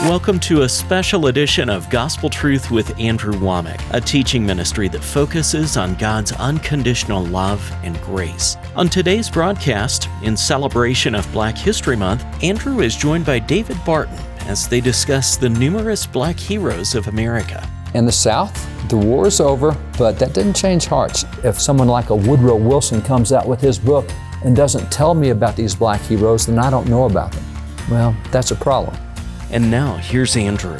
Welcome to a special edition of Gospel Truth with Andrew Wommack, a teaching ministry that focuses on God's unconditional love and grace. On today's broadcast, in celebration of Black History Month, Andrew is joined by David Barton as they discuss the numerous Black heroes of America. In the South, the war is over, but that didn't change hearts. If someone like a Woodrow Wilson comes out with his book and doesn't tell me about these Black heroes, then I don't know about them. Well, that's a problem. And now, here's Andrew.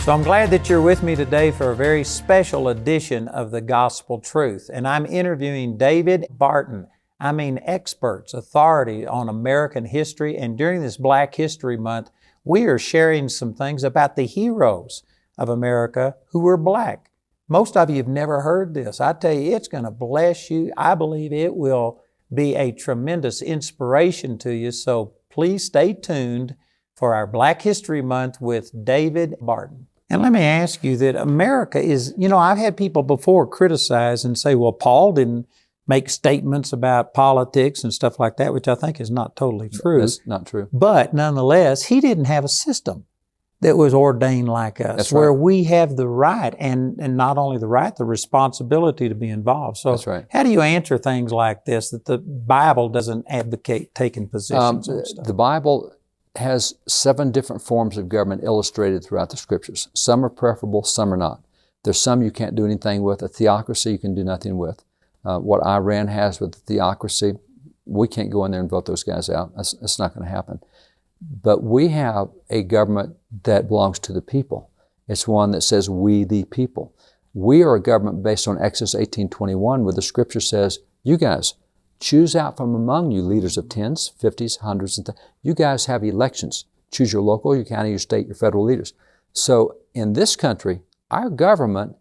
So I'm glad that you're with me today for a very special edition of the Gospel Truth. And I'm interviewing David Barton. Experts, authority on American history. And during this Black History Month, we are sharing some things about the heroes of America who were Black. Most of you have never heard this. I tell you, it's going to bless you. I believe it will be a tremendous inspiration to you. So please stay tuned for our Black History Month with David Barton. And let me ask you that America is, I've had people before criticize and say, well, Paul didn't make statements about politics and stuff like that, which I think is not totally true. That's not true. But nonetheless, he didn't have a system that was ordained like us, That's where right. we have the right, and not only the right, the responsibility to be involved. So That's right. How do you answer things like this, that the Bible doesn't advocate taking positions and stuff? The Bible has 7 different forms of government illustrated throughout the Scriptures. Some are preferable, some are not. There's some you can't do anything with. A theocracy you can do nothing with. What Iran has with the theocracy, we can't go in there and vote those guys out. That's not going to happen. But we have a government that belongs to the people. It's one that says, we the people. We are a government based on Exodus 18:21, where the Scripture says, you guys, choose out from among you leaders of 10s, 50s, 100s, and you guys have elections. Choose your local, your county, your state, your federal leaders. So in this country, our government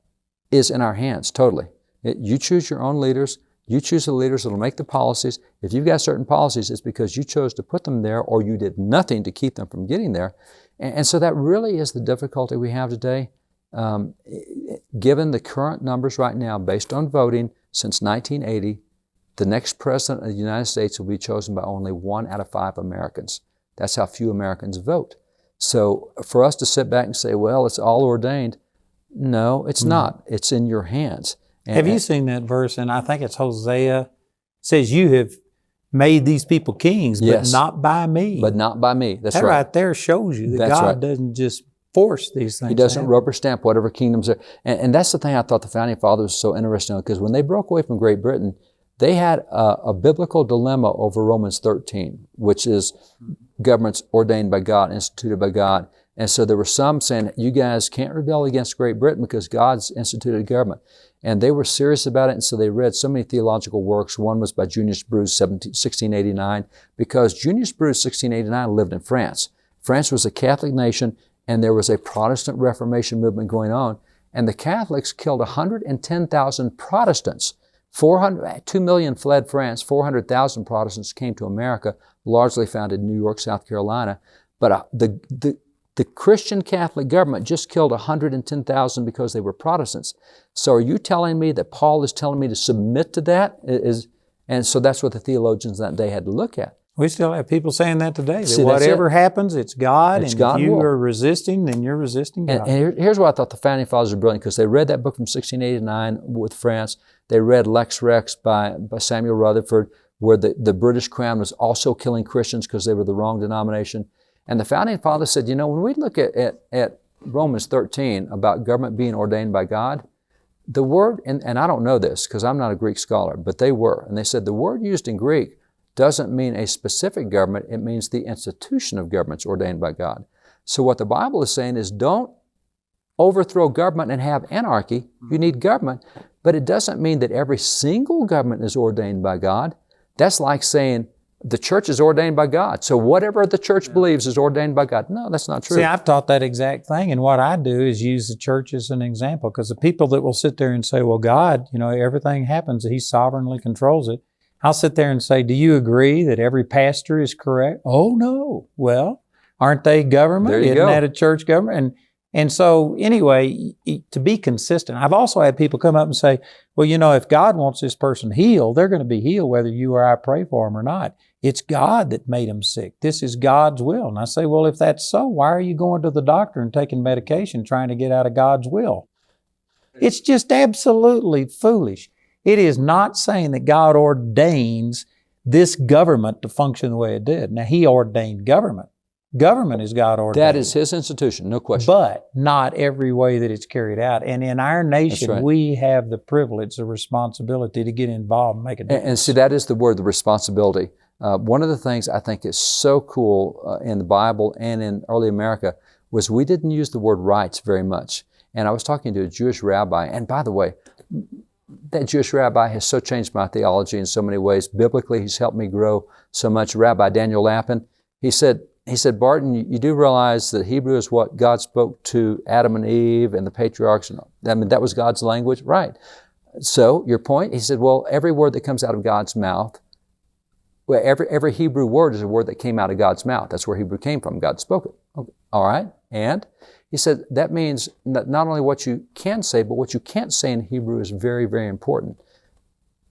is in our hands totally. You choose your own leaders. You choose the leaders that will make the policies. If you've got certain policies, it's because you chose to put them there or you did nothing to keep them from getting there. And so that really is the difficulty we have today. Given the current numbers right now, based on voting since 1980, the next president of the United States will be chosen by only 1 out of 5 Americans. That's how few Americans vote. So for us to sit back and say, well, it's all ordained, no, it's not. It's in your hands. Have you seen that verse? And I think it's Hosea. It says, you have made these people kings, but Yes. not by me. But not by me. That's that right. there shows you that That's God right. doesn't just force these things. He doesn't rubber stamp whatever kingdoms are. And that's the thing I thought the Founding Fathers was so interesting, because when they broke away from Great Britain, they had a biblical dilemma over Romans 13, which is governments ordained by God, instituted by God. And so there were some saying, you guys can't rebel against Great Britain because God's instituted a government. And they were serious about it, and so they read so many theological works. One was by Junius Bruce, 1689, because Junius Bruce, 1689, lived in France. France was a Catholic nation, and there was a Protestant Reformation movement going on, and the Catholics killed 110,000 Protestants. 2 million fled France, 400,000 Protestants came to America, largely found in New York, South Carolina. But the Christian Catholic government just killed 110,000 because they were Protestants. So are you telling me that Paul is telling me to submit to that? And so that's what the theologians that day had to look at. We still have people saying that today, that See, whatever happens, it's God, It's and God if you will. are resisting, then you're resisting God. And here's why I thought the Founding Fathers were brilliant, because they read that book from 1689 with France. They read Lex Rex by Samuel Rutherford, where the British Crown was also killing Christians because they were the wrong denomination. And the Founding Fathers said, when we look at Romans 13 about government being ordained by God, the word, and I don't know this because I'm not a Greek scholar, but they were. And they said the word used in Greek doesn't mean a specific government, it means the institution of governments ordained by God. So what the Bible is saying is, don't overthrow government and have anarchy. You need government, but it doesn't mean that every single government is ordained by God. That's like saying the church is ordained by God, so whatever the church believes is ordained by God. No, that's not true. See, I've taught that exact thing, and what I do is use the church as an example, because the people that will sit there and say, well, God, everything happens, He sovereignly controls it. I'll sit there and say, do you agree that every pastor is correct? Oh, no. Well, aren't they government? There you Isn't go. that a church government? And so anyway, to be consistent, I've also had people come up and say, well, if God wants this person healed, they're going to be healed whether you or I pray for them or not. It's God that made him sick. This is God's will. And I say, well, if that's so, why are you going to the doctor and taking medication trying to get out of God's will? It's just absolutely foolish. It is not saying that God ordains this government to function the way it did. Now, He ordained government. Government is God ordained. That is His institution, no question. But not every way that it's carried out. And in our nation, That's right. we have the privilege, the responsibility to get involved and make a difference. And see, that is the word, the responsibility. One of the things I think is so cool in the Bible and in early America was we didn't use the word rights very much. And I was talking to a Jewish rabbi, and by the way, that Jewish rabbi has so changed my theology in so many ways. Biblically, he's helped me grow so much. Rabbi Daniel Lappin, he said, Barton, you do realize that Hebrew is what God spoke to Adam and Eve and the patriarchs. I mean, that was God's language, right? So your point, he said, well, every word that comes out of God's mouth, well, every Hebrew word is a word that came out of God's mouth. That's where Hebrew came from. God spoke it. Okay. All right. And he said, that means that not only what you can say, but what you can't say in Hebrew is very, very important.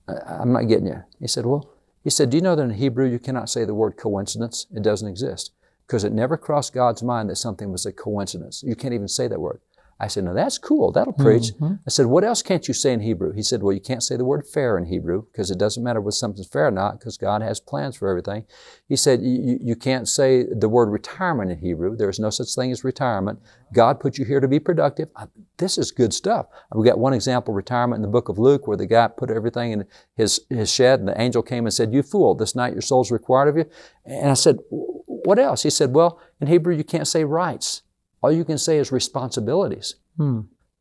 I'm not getting you. He said, do you know that in Hebrew you cannot say the word coincidence? It doesn't exist. Because it never crossed God's mind that something was a coincidence. You can't even say that word. I said, now that's cool. That'll preach. Mm-hmm. I said, what else can't you say in Hebrew? He said, well, you can't say the word fair in Hebrew because it doesn't matter whether something's fair or not because God has plans for everything. He said, you can't say the word retirement in Hebrew. There is no such thing as retirement. God put you here to be productive. This is good stuff. We got one example, retirement in the book of Luke, where the guy put everything in his shed and the angel came and said, you fool, this night your soul's required of you. And I said, what else? He said, well, in Hebrew you can't say rights. All you can say is responsibilities.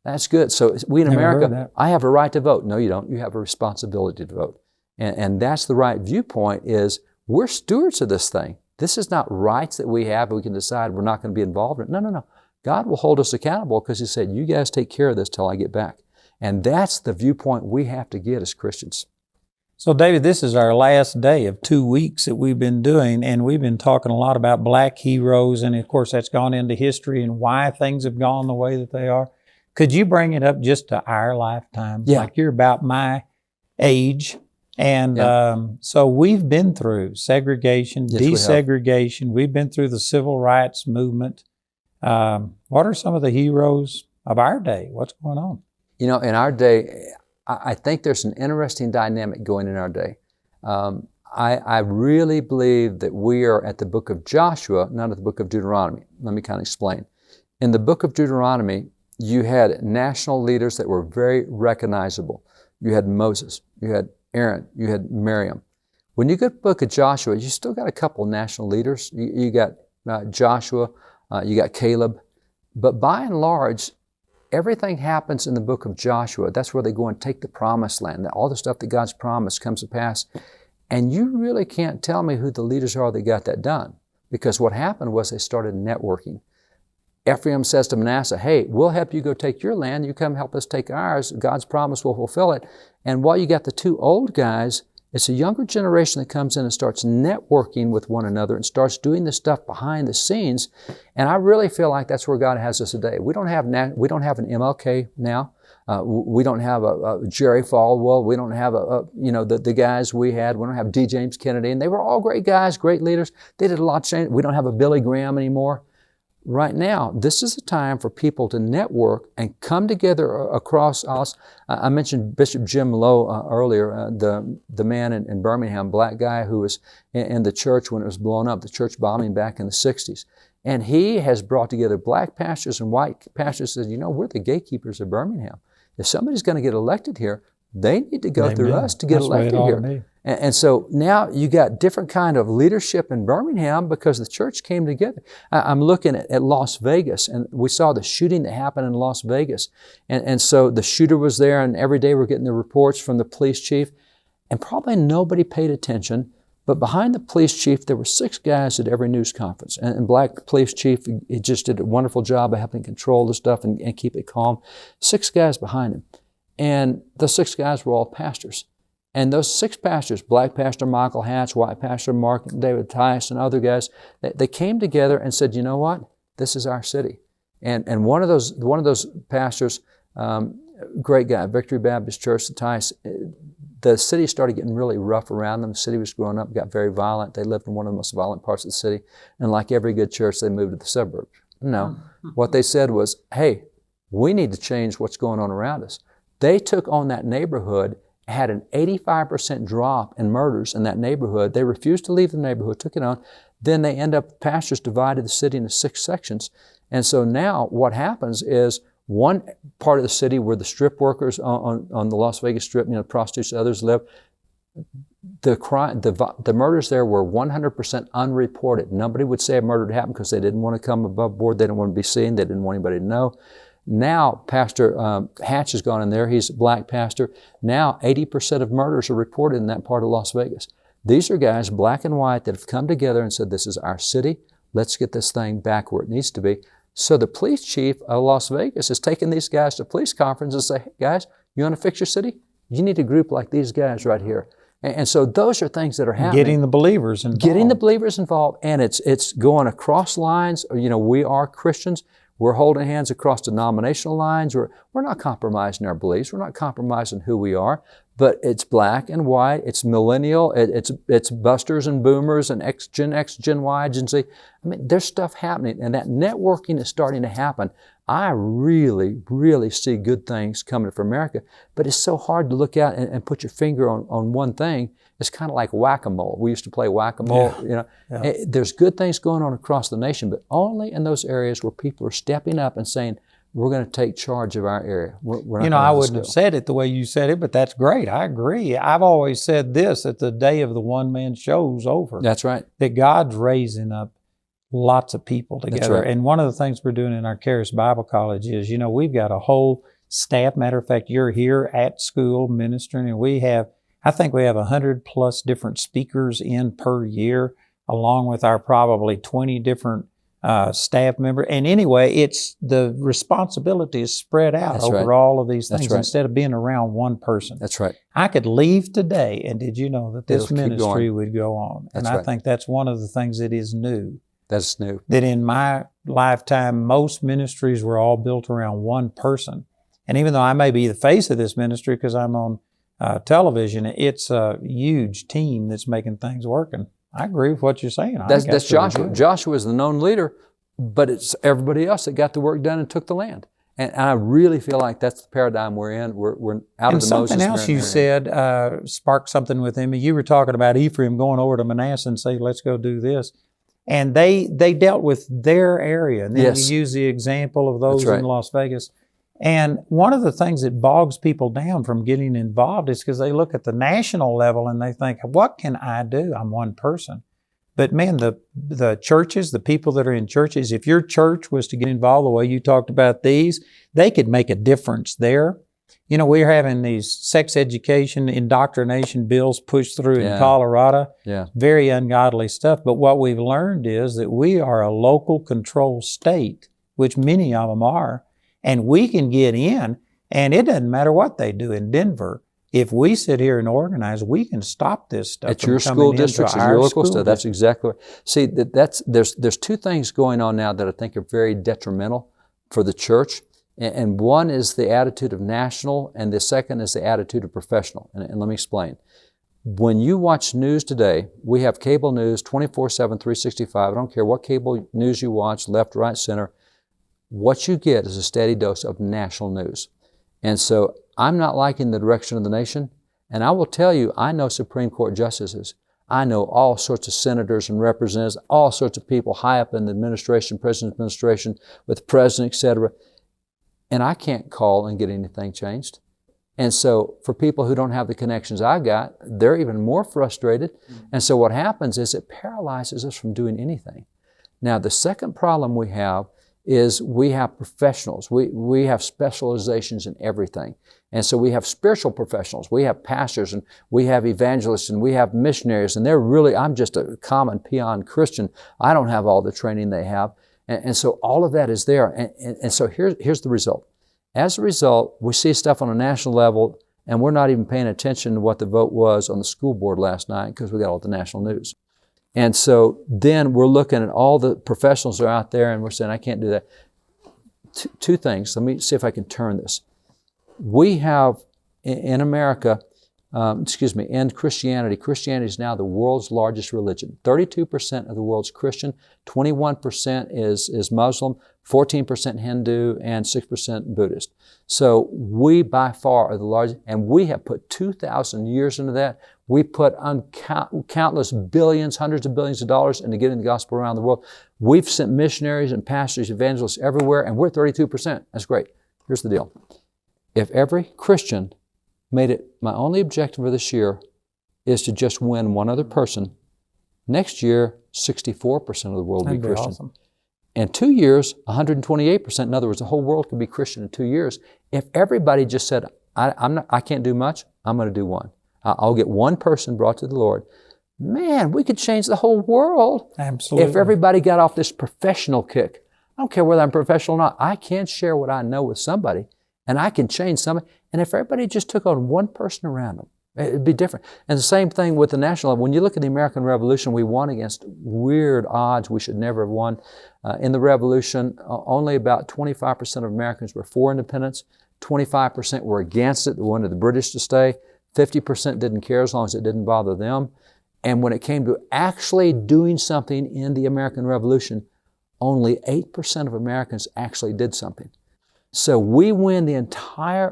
That's good. So we in America, I have a right to vote. No, you don't. You have a responsibility to vote. And that's the right viewpoint is we're stewards of this thing. This is not rights that we have and we can decide we're not going to be involved in it. No. God will hold us accountable because He said, you guys take care of this till I get back. And that's the viewpoint we have to get as Christians. So, David, this is our last day of 2 weeks that we've been doing, and we've been talking a lot about black heroes, and of course that's gone into history and why things have gone the way that they are. Could you bring it up just to our lifetime? Yeah. Like you're about my age, and so we've been through segregation, Yes, desegregation. We've been through the civil rights movement. What are some of the heroes of our day? What's going on? You know, in our day, I think there's an interesting dynamic going in our day. I really believe that we are at the book of Joshua, not at the book of Deuteronomy. Let me kind of explain. In the book of Deuteronomy, you had national leaders that were very recognizable. You had Moses, you had Aaron, you had Miriam. When you go to the book of Joshua, you still got a couple national leaders. You got Joshua, you got Caleb. But by and large, everything happens in the book of Joshua. That's where they go and take the promised land. All the stuff that God's promised comes to pass. And you really can't tell me who the leaders are that got that done. Because what happened was they started networking. Ephraim says to Manasseh, hey, we'll help you go take your land. You come help us take ours. God's promise will fulfill it. And while you got the two old guys, it's a younger generation that comes in and starts networking with one another and starts doing the stuff behind the scenes. And I really feel like that's where God has us today. We don't have an MLK now. We don't have a Jerry Falwell. We don't have the guys we had. We don't have D. James Kennedy. And they were all great guys, great leaders. They did a lot of change. We don't have a Billy Graham anymore. Right now, this is a time for people to network and come together across us. I mentioned Bishop Jim Lowe earlier, the man in Birmingham, black guy who was in the church when it was blown up, the church bombing back in the 60s. And he has brought together black pastors and white pastors and said, we're the gatekeepers of Birmingham. If somebody's going to get elected here, they need to go through us to get elected here. And so now you got different kind of leadership in Birmingham because the church came together. I'm looking at Las Vegas, and we saw the shooting that happened in Las Vegas. And so the shooter was there, and every day we're getting the reports from the police chief. And probably nobody paid attention, but behind the police chief, there were 6 guys at every news conference. And black police chief, he just did a wonderful job of helping control the stuff and keep it calm. 6 guys behind him. And the 6 guys were all pastors. And those 6 pastors, black pastor Michael Hatch, white pastor Mark David Tice, and other guys, they came together and said, you know what? This is our city. And one of those pastors, great guy, Victory Baptist Church, the Tice, the city started getting really rough around them. The city was growing up, got very violent. They lived in one of the most violent parts of the city. And like every good church, they moved to the suburbs. No. What they said was, hey, we need to change what's going on around us. They took on that neighborhood, had an 85% drop in murders in that neighborhood. They refused to leave the neighborhood, took it on. Then they end up, pastors divided the city into 6 sections. And so now what happens is one part of the city where the strip workers on the Las Vegas Strip, prostitutes, others live, the murders there were 100% unreported. Nobody would say a murder had happened because they didn't want to come above board. They didn't want to be seen. They didn't want anybody to know. Now, Pastor Hatch has gone in there. He's a black pastor. Now, 80% of murders are reported in that part of Las Vegas. These are guys, black and white, that have come together and said, this is our city. Let's get this thing back where it needs to be. So the police chief of Las Vegas has taken these guys to a police conference and say, hey, guys, you want to fix your city? You need a group like these guys right here. And so those are things that are happening. Getting the believers involved. Getting the believers involved, and it's going across lines. We are Christians. We're holding hands across denominational lines. We're not compromising our beliefs. We're not compromising who we are. But it's black and white. It's millennial. It's busters and boomers and Gen X, Gen Y, Gen Z. I mean, there's stuff happening, and that networking is starting to happen. I really, really see good things coming for America, but it's so hard to look at and put your finger on one thing. It's kind of like whack-a-mole. We used to play whack-a-mole. Yeah. There's good things going on across the nation, but only in those areas where people are stepping up and saying, we're going to take charge of our area. We're not I wouldn't have said it the way you said it, but that's great. I agree. I've always said this, that the day of the one-man show is over. That's right. That God's raising up lots of people together. That's right. And one of the things we're doing in our Charis Bible College is, we've got a whole staff. Matter of fact, you're here at school ministering, and I think we have 100 plus different speakers in per year, along with our probably 20 different staff members. And anyway, it's the responsibility is spread out That's over right. all of these That's things right. instead of being around one person. That's right. I could leave today, and did you know that this It'll keep ministry going. would go on? That's And I right. think that's one of the things that is new. That's new. That in my lifetime, most ministries were all built around one person. And even though I may be the face of this ministry because I'm on television, it's a huge team that's making things working. I agree with what you're saying. That's Joshua. Joshua is the known leader, but it's everybody else that got the work done and took the land. And I really feel like that's the paradigm we're in. We're out of the Moses. And something else you said sparked something with him. You were talking about Ephraim going over to Manasseh and say, let's go do this. And they dealt with their area. And then Yes. you use the example of those That's right. in Las Vegas. And one of the things that bogs people down from getting involved is because they look at the national level and they think, what can I do? I'm one person. But man, the churches, the people that are in churches, if your church was to get involved the way you talked about these, they could make a difference there. We're having these sex education, indoctrination bills pushed through in Colorado. Yeah. Very ungodly stuff. But what we've learned is that we are a local control state, which many of them are, and we can get in, and it doesn't matter what they do in Denver. If we sit here and organize, we can stop this stuff. At your school districts, at your local stuff. That's exactly right. See, there's two things going on now that I think are very detrimental for the church. And one is the attitude of national, and the second is the attitude of professional. And let me explain. When you watch news today, we have cable news 24/7, 365. I don't care what cable news you watch, left, right, center. What you get is a steady dose of national news. And so I'm not liking the direction of the nation. And I will tell you, I know Supreme Court justices. I know all sorts of senators and representatives, all sorts of people high up in the administration, president's administration, with the president, et cetera. And I can't call and get anything changed. And so for people who don't have the connections I've got, they're even more frustrated. And so what happens is it paralyzes us from doing anything. Now, the second problem we have is we have professionals. We have specializations in everything. And so we have spiritual professionals. We have pastors, and we have evangelists, and we have missionaries. And I'm just a common peon Christian. I don't have all the training they have. And so all of that is there. And so here's the result. As a result, we see stuff on a national level, and we're not even paying attention to what the vote was on the school board last night because we got all the national news. And so then we're looking at all the professionals that are out there, and we're saying, I can't do that. Two things. Let me see if I can turn this. We have, in America, end Christianity. Christianity is now the world's largest religion. 32% of the world's Christian, 21% is Muslim, 14% Hindu, and 6% Buddhist. So we by far are the largest, and we have put 2,000 years into that. We put countless billions, hundreds of billions of dollars into getting the gospel around the world. We've sent missionaries and pastors, evangelists everywhere, and we're 32%. That's great. Here's the deal. If every Christian made it my only objective for this year is to just win one other person, next year, 64% of the world will be Christian. Awesome. In 2 years, 128%. In other words, the whole world could be Christian in 2 years. If everybody just said, I can't do much, I'm going to do one. I'll get one person brought to the Lord. Man, we could change the whole world. Absolutely. If everybody got off this professional kick. I don't care whether I'm professional or not. I can share what I know with somebody, and I can change somebody. And if everybody just took on one person around them, it'd be different. And the same thing with the national level. When you look at the American Revolution, we won against weird odds we should never have won. In the Revolution, only about 25% of Americans were for independence. 25% were against it. They wanted the British to stay. 50% didn't care as long as it didn't bother them. And when it came to actually doing something in the American Revolution, only 8% of Americans actually did something. So we win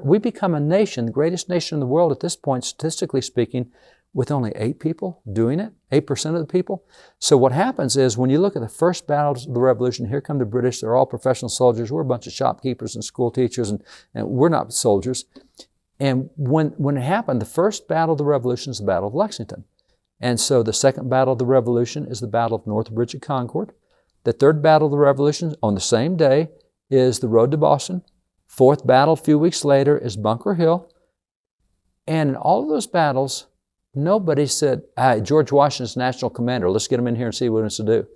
we become a nation, the greatest nation in the world at this point, statistically speaking, with only 8 people doing it, 8% of the people. So what happens is when you look at the first battles of the Revolution, here come the British, they're all professional soldiers, we're a bunch of shopkeepers and school teachers, and we're not soldiers. And when it happened, the first battle of the Revolution is the Battle of Lexington. And so the second battle of the Revolution is the Battle of North Bridge at Concord. The third battle of the Revolution on the same day is the Road to Boston. Fourth battle a few weeks later is Bunker Hill. And in all of those battles, nobody said, George Washington's national commander, let's get him in here and see what he wants to do.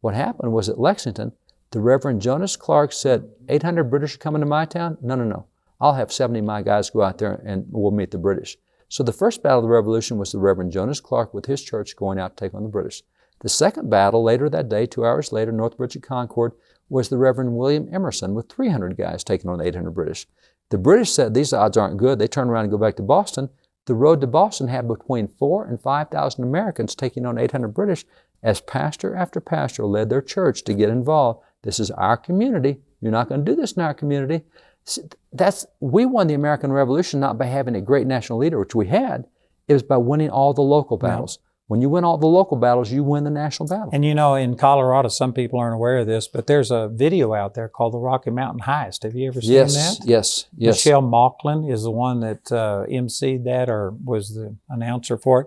What happened was at Lexington, the Reverend Jonas Clarke said, 800 British are coming to my town? No. I'll have 70 of my guys go out there and we'll meet the British. So the first battle of the Revolution was the Reverend Jonas Clarke with his church going out to take on the British. The second battle, later that day, 2 hours later, North Bridge at Concord, was the Reverend William Emerson with 300 guys taking on 800 British. The British said these odds aren't good. They turned around and go back to Boston. The road to Boston had between 4,000 and 5,000 Americans taking on 800 British as pastor after pastor led their church to get involved. This is our community. You're not going to do this in our community. We won the American Revolution not by having a great national leader, which we had. It was by winning all the local battles. When you win all the local battles, you win the national battle. And you know, in Colorado, some people aren't aware of this, but there's a video out there called the Rocky Mountain Heist. Have you ever seen that? Yes. Michelle Mauchline is the one that emceed that or was the announcer for it.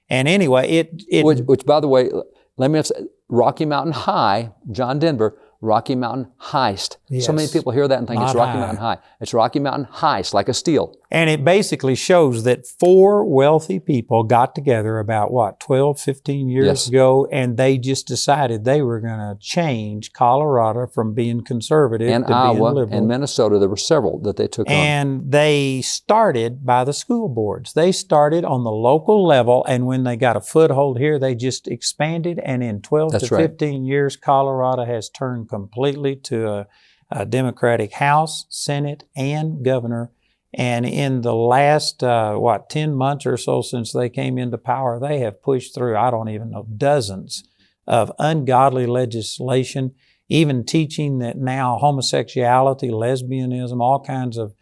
And anyway, Which, by the way, let me say, Rocky Mountain High, John Denver, Rocky Mountain Heist. Yes. So many people hear that and think it's Rocky Mountain High. It's Rocky Mountain Heist, like a steal. And it basically shows that 4 wealthy people got together about, 12, 15 years ago, and they just decided they were going to change Colorado from being conservative to Iowa, being liberal. and Minnesota, there were several that they took on. And they started by the school boards. They started on the local level, and when they got a foothold here, they just expanded, and in 12 to 15 years, Colorado has turned completely to a Democratic House, Senate, and governor. And in the last, 10 months or so since they came into power, they have pushed through, I don't even know, dozens of ungodly legislation, even teaching that now homosexuality, lesbianism, all kinds of,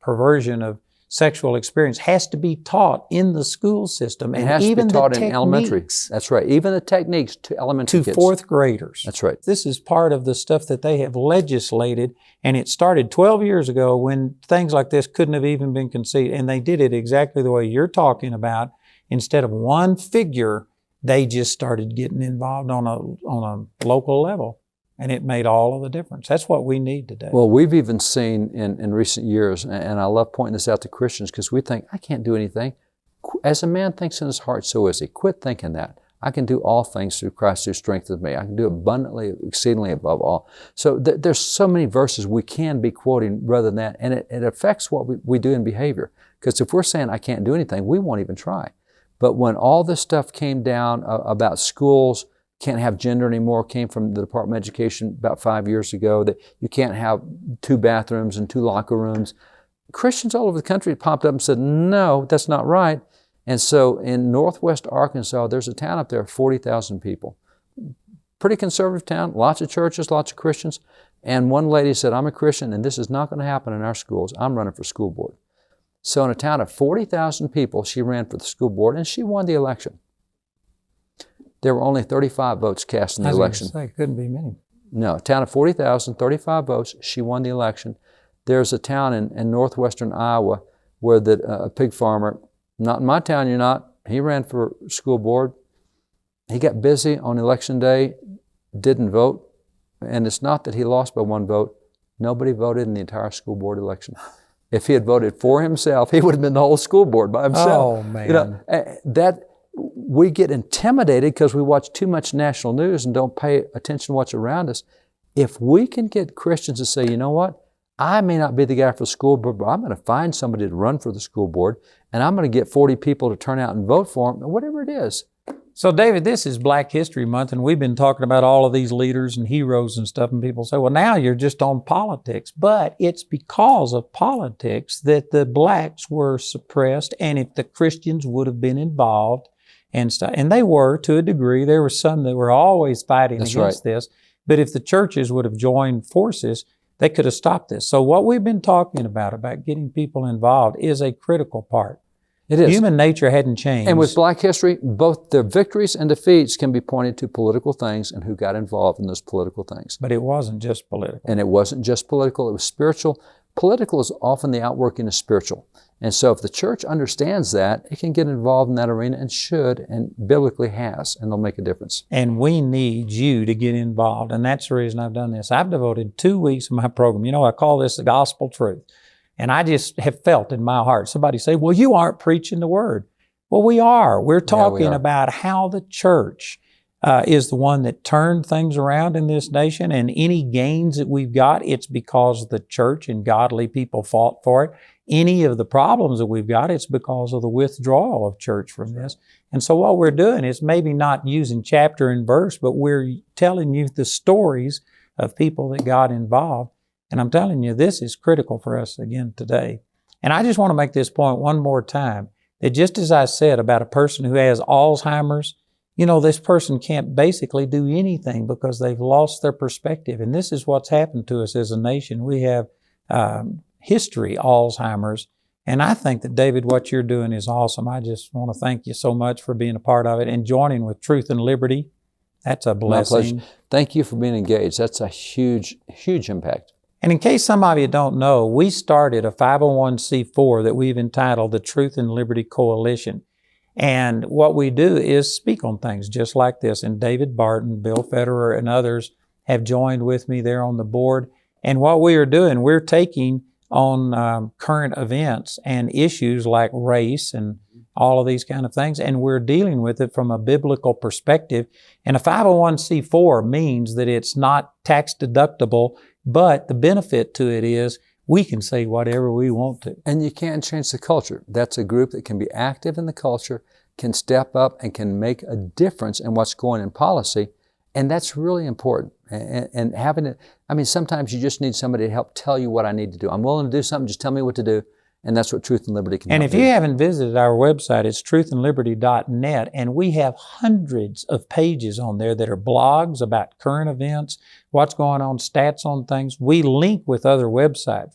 perversion of sexual experience has to be taught in the school system. And it has to be taught in elementary. That's right. Even the techniques to elementary kids. To 4th graders. That's right. This is part of the stuff that they have legislated, and it started 12 years ago when things like this couldn't have even been conceived, and they did it exactly the way you're talking about. Instead of one figure, they just started getting involved on a local level. And it made all of the difference. That's what we need today. Well, we've even seen in recent years, and I love pointing this out to Christians because we think, I can't do anything. As a man thinks in his heart, so is he. Quit thinking that. I can do all things through Christ who strengthens me. I can do abundantly, exceedingly above all. So there's so many verses we can be quoting rather than that, and it affects what we do in behavior. Because if we're saying I can't do anything, we won't even try. But when all this stuff came down about schools, can't have gender anymore, came from the Department of Education about 5 years ago, that you can't have 2 bathrooms and 2 locker rooms. Christians all over the country popped up and said, no, that's not right. And so in northwest Arkansas, there's a town up there, 40,000 people. Pretty conservative town, lots of churches, lots of Christians. And one lady said, I'm a Christian and this is not going to happen in our schools. I'm running for school board. So in a town of 40,000 people, she ran for the school board and she won the election. There were only 35 votes cast in the election. Couldn't be many. No, a town of 40,000, 35 votes, she won the election. There's a town in northwestern Iowa where a pig farmer, not in my town, you're not, he ran for school board. He got busy on election day, didn't vote. And it's not that he lost by one vote. Nobody voted in the entire school board election. If he had voted for himself, he would have been the whole school board by himself. Oh, man. We get intimidated because we watch too much national news and don't pay attention to what's around us. If we can get Christians to say, you know what, I may not be the guy for the school board, but I'm going to find somebody to run for the school board, and I'm going to get 40 people to turn out and vote for him, whatever it is. So, David, this is Black History Month, and we've been talking about all of these leaders and heroes and stuff, and people say, well, now you're just on politics. But it's because of politics that the blacks were suppressed, and if the Christians would have been involved and stuff, and they were to a degree, there were some that were always fighting against this, but if the churches would have joined forces, they could have stopped this. So what we've been talking about getting people involved is a critical part. It is. Human nature hadn't changed. And with Black history, both the victories and defeats can be pointed to political things and who got involved in those political things. But it wasn't just political. And it wasn't just political, it was spiritual. Political is often the outworking of spiritual. And so if the church understands that, it can get involved in that arena and should and biblically has, and they'll make a difference. And we need you to get involved. And that's the reason I've done this. I've devoted 2 weeks of my program. You know, I call this the gospel truth. And I just have felt in my heart, somebody say, well, you aren't preaching the word. Well, we are. We're talking about how the church is the one that turned things around in this nation. And any gains that we've got, it's because the church and godly people fought for it. Any of the problems that we've got, it's because of the withdrawal of church from this. And so what we're doing is maybe not using chapter and verse, but we're telling you the stories of people that got involved. And I'm telling you, this is critical for us again today. And I just want to make this point one more time, that just as I said about a person who has Alzheimer's, you know, this person can't basically do anything because they've lost their perspective. And this is what's happened to us as a nation. We have history Alzheimer's. And I think that, David, what you're doing is awesome. I just want to thank you so much for being a part of it and joining with Truth and Liberty. That's a blessing. My pleasure. Thank you for being engaged. That's a huge, huge impact. And in case some of you don't know, we started a 501c4 that we've entitled the Truth and Liberty Coalition. And what we do is speak on things just like this. And David Barton, Bill Federer, and others have joined with me there on the board. And what we are doing, we're taking on current events and issues like race and all of these kind of things, and we're dealing with it from a biblical perspective. And a 501c4 means that it's not tax deductible, but the benefit to it is we can say whatever we want to. And you can't change the culture. That's a group that can be active in the culture, can step up and can make a difference in what's going in policy. And that's really important. And having it, I mean, sometimes you just need somebody to help tell you what I need to do. I'm willing to do something, just tell me what to do. And that's what Truth and Liberty can do. And if you haven't visited our website, it's truthandliberty.net, and we have hundreds of pages on there that are blogs about current events, what's going on, stats on things. We link with other websites.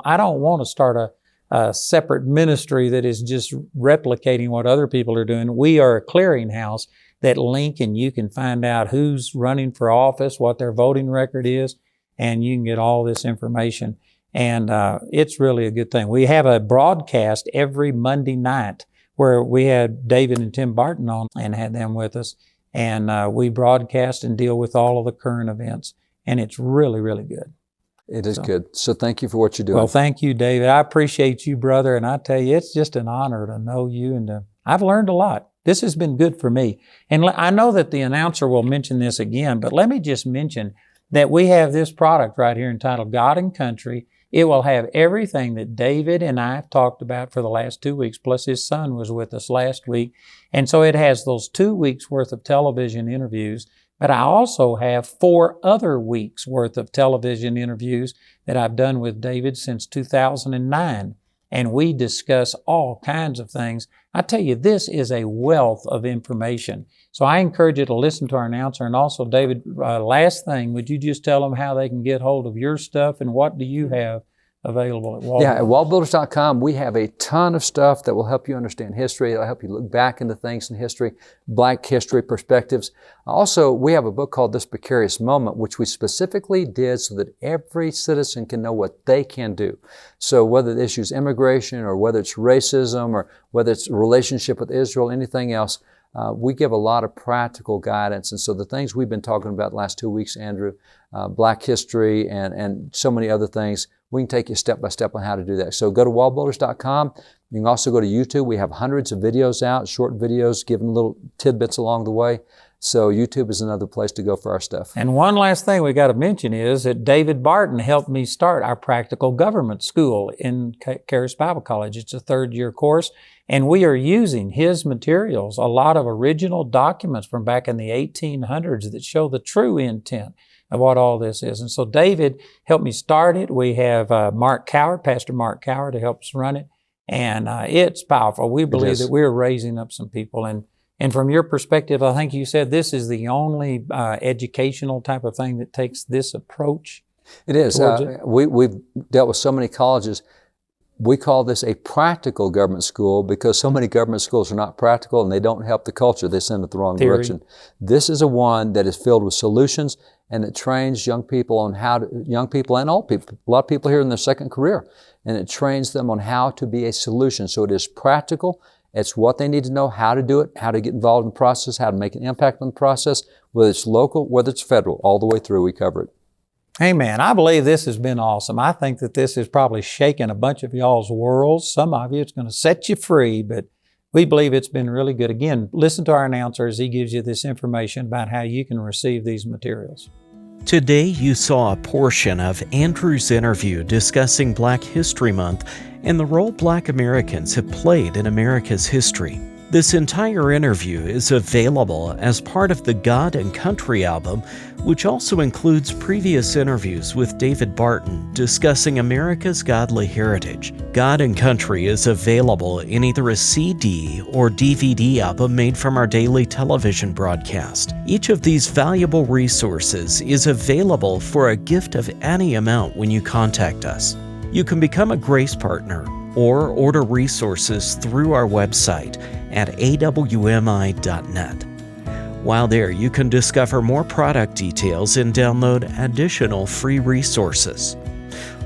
I don't want to start a separate ministry that is just replicating what other people are doing. We are a clearinghouse that link, and you can find out who's running for office, what their voting record is, and you can get all this information. And it's really a good thing. We have a broadcast every Monday night where we had David and Tim Barton on and had them with us. And we broadcast and deal with all of the current events. And it's really, really good. It is good. So thank you for what you're doing. Well, thank you, David. I appreciate you, brother. And I tell you, it's just an honor to know you. And I've learned a lot. This has been good for me. And I know that the announcer will mention this again, but let me just mention that we have this product right here entitled God and Country. It will have everything that David and I have talked about for the last 2 weeks, plus his son was with us last week. And so it has those 2 weeks worth of television interviews But I also have 4 other weeks worth of television interviews that I've done with David since 2009. And we discuss all kinds of things. I tell you, this is a wealth of information. So I encourage you to listen to our announcer. And also, David, last thing, would you just tell them how they can get hold of your stuff and what do you have available at WallBuilders? Yeah, at WallBuilders.com, we have a ton of stuff that will help you understand history. It'll help you look back into things in history, Black history perspectives. Also, we have a book called This Precarious Moment, which we specifically did so that every citizen can know what they can do. So whether the issue is immigration or whether it's racism or whether it's a relationship with Israel, anything else, we give a lot of practical guidance. And so the things we've been talking about the last 2 weeks, Andrew, Black history and so many other things, we can take you step by step on how to do that. So go to wallbuilders.com. You can also go to YouTube. We have hundreds of videos out, short videos, giving little tidbits along the way. So YouTube is another place to go for our stuff. And one last thing we got to mention is that David Barton helped me start our practical government school in Charis Bible College. It's a 3rd-year course, and we are using his materials, a lot of original documents from back in the 1800s that show the true intent of what all this is. And so David helped me start it. We have Mark Coward, Pastor Mark Coward, to help us run it. And it's powerful. We believe that we're raising up some people. And from your perspective, I think you said this is the only educational type of thing that takes this approach. It is. We've dealt with so many colleges. We call this a practical government school because so many government schools are not practical and they don't help the culture. They send it the wrong direction. This is a one that is filled with solutions and it trains young people on young people and old people. A lot of people here in their 2nd career, and it trains them on how to be a solution. So it is practical. It's what they need to know, how to do it, how to get involved in the process, how to make an impact on the process, whether it's local, whether it's federal, all the way through, we cover it. Amen. I believe this has been awesome. I think that this has probably shaken a bunch of y'all's worlds. Some of you, it's going to set you free, but we believe it's been really good. Again, listen to our announcer as he gives you this information about how you can receive these materials. Today you saw a portion of Andrew's interview discussing Black History Month and the role Black Americans have played in America's history. This entire interview is available as part of the God and Country album, which also includes previous interviews with David Barton discussing America's godly heritage. God and Country is available in either a CD or DVD album made from our daily television broadcast. Each of these valuable resources is available for a gift of any amount when you contact us. You can become a Grace Partner or order resources through our website at awmi.net. While there, you can discover more product details and download additional free resources.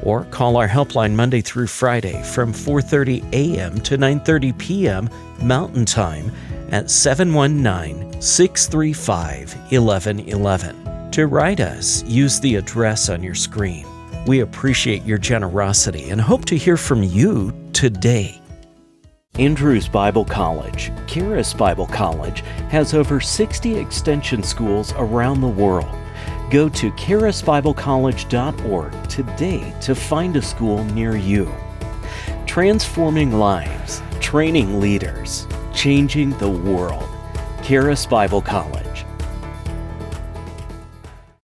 Or call our helpline Monday through Friday from 4:30 a.m. to 9:30 p.m. Mountain Time at 719-635-1111. To write us, use the address on your screen. We appreciate your generosity and hope to hear from you today. Andrews Bible College, Charis Bible College, has over 60 extension schools around the world. Go to charisbiblecollege.org today to find a school near you. Transforming lives, training leaders, changing the world. Charis Bible College.